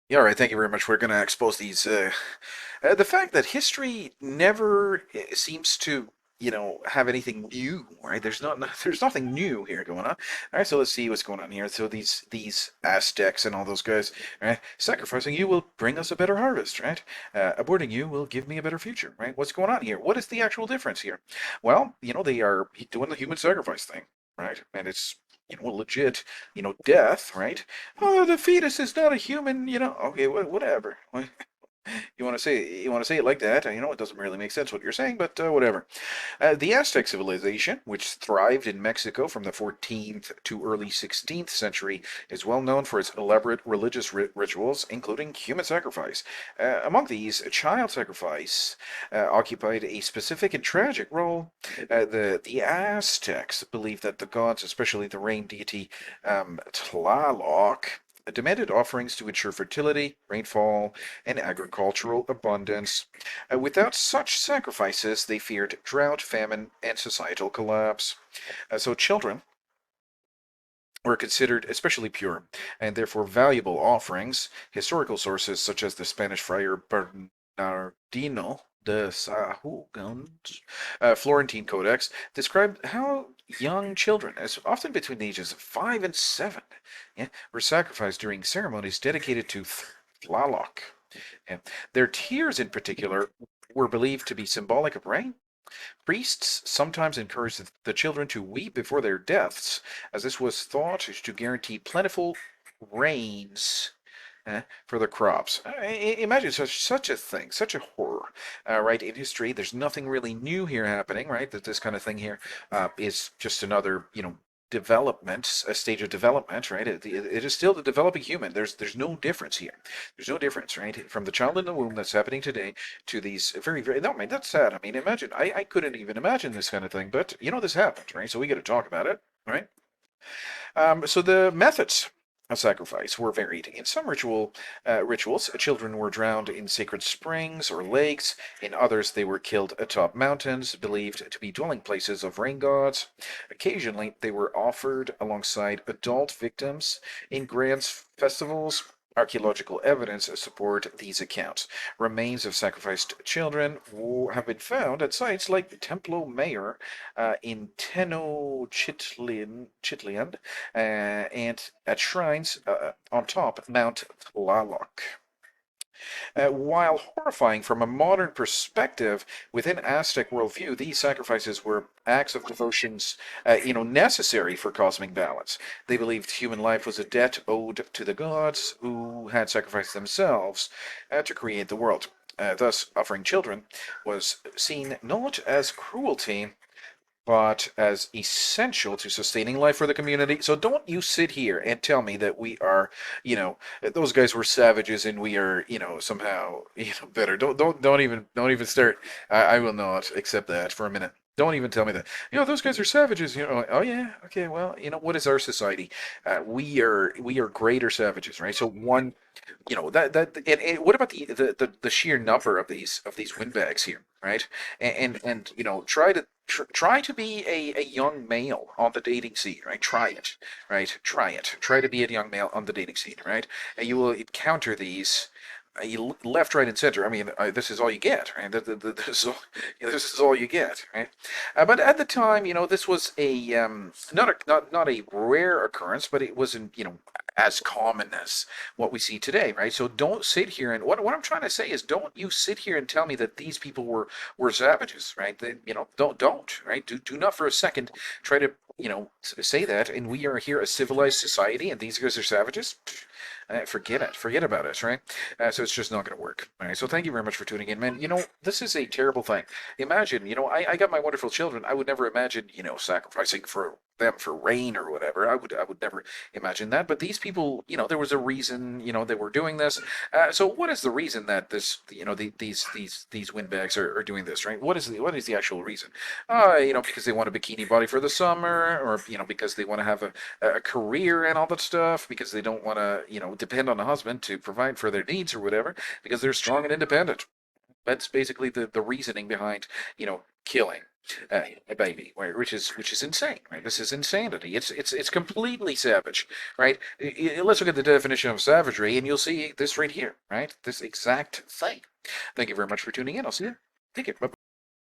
Yeah, all right. Thank you very much. We're going to expose these. The fact that history never seems to, have anything new, right? There's nothing new here going on. All right, so let's see what's going on here. So these Aztecs and all those guys, right? Sacrificing you will bring us a better harvest, right? Aborting you will give me a better future, right? What's going on here? What is the actual difference here? Well, they are doing the human sacrifice thing, right? And it's legit, death, right? Oh, the fetus is not a human, Okay, whatever. You want to say it like that? It doesn't really make sense what you're saying, but whatever. The Aztec civilization, which thrived in Mexico from the 14th to early 16th century, is well known for its elaborate religious rituals, including human sacrifice. Among these, child sacrifice occupied a specific and tragic role. The Aztecs believed that the gods, especially the rain deity Tlaloc, demanded offerings to ensure fertility, rainfall, and agricultural abundance. Without such sacrifices, they feared drought, famine, and societal collapse. So children were considered especially pure and therefore valuable offerings. Historical sources such as the Spanish friar Bernardino de Sahagún Florentine Codex described how young children, as often between the ages of 5 and 7, yeah, were sacrificed during ceremonies dedicated to Tlaloc. Yeah. Their tears, in particular, were believed to be symbolic of rain. Priests sometimes encouraged the children to weep before their deaths, as this was thought to guarantee plentiful rains for the crops. Imagine such a thing, such a horror, right? In history, there's nothing really new here happening, right? That this kind of thing here is just another, development, a stage of development, right? It is still the developing human. There's no difference here. There's no difference, right? From the child in the womb that's happening today to these very, very. No, I mean that's sad. I mean, imagine. I couldn't even imagine this kind of thing, but this happened, right? So we got to talk about it, right? So the methods of sacrifice were varied. In some rituals, children were drowned in sacred springs or lakes. In others, they were killed atop mountains, believed to be dwelling places of rain gods. Occasionally, they were offered alongside adult victims in grand festivals. Archaeological evidence support these accounts. Remains of sacrificed children have been found at sites like Templo Mayor in Tenochtitlan, and at shrines on top Mount Tlaloc. While horrifying from a modern perspective, within Aztec worldview, these sacrifices were acts of devotions, necessary for cosmic balance. They believed human life was a debt owed to the gods who had sacrificed themselves to create the world. Thus, offering children was seen not as cruelty, but as essential to sustaining life for the community. So don't you sit here and tell me that we are, those guys were savages and we are, somehow, better. Don't even start. I will not accept that for a minute. Don't even tell me that. Those guys are savages. Like, oh yeah, okay. Well, what is our society? We are greater savages, right? So one, and what about the sheer number of these windbags here, right? And try to be a young male on the dating scene, right? Try it, right? Try it. Try to be a young male on the dating scene, right? And you will encounter these. Left, right, and center. I mean, this is all you get, right? This is all you get, right? But at the time, this was a not a rare occurrence, but it wasn't, as common as what we see today, right? So don't sit here and what I'm trying to say is don't you sit here and tell me that these people were savages, right? Don't, right? Do not for a second try to say that. And we are here a civilized society, and these guys are savages. Forget it. Forget about it, right? So it's just not going to work. All right. So thank you very much for tuning in, man. This is a terrible thing. Imagine, I got my wonderful children. I would never imagine, sacrificing for them for rain or whatever. I would never imagine that. But these people, there was a reason, they were doing this. So what is the reason that this, these windbags are doing this, right? What is the actual reason? Because they want a bikini body for the summer, or because they want to have a career and all that stuff, because they don't want to, depend on a husband to provide for their needs or whatever, because they're strong and independent. That's basically the reasoning behind, killing. a baby, which is insane, right? This is insanity. It's completely savage, right? Let's look at the definition of savagery, and you'll see this right here, right? This exact thing. Thank you very much for tuning in. I'll see you. Take care. Bye.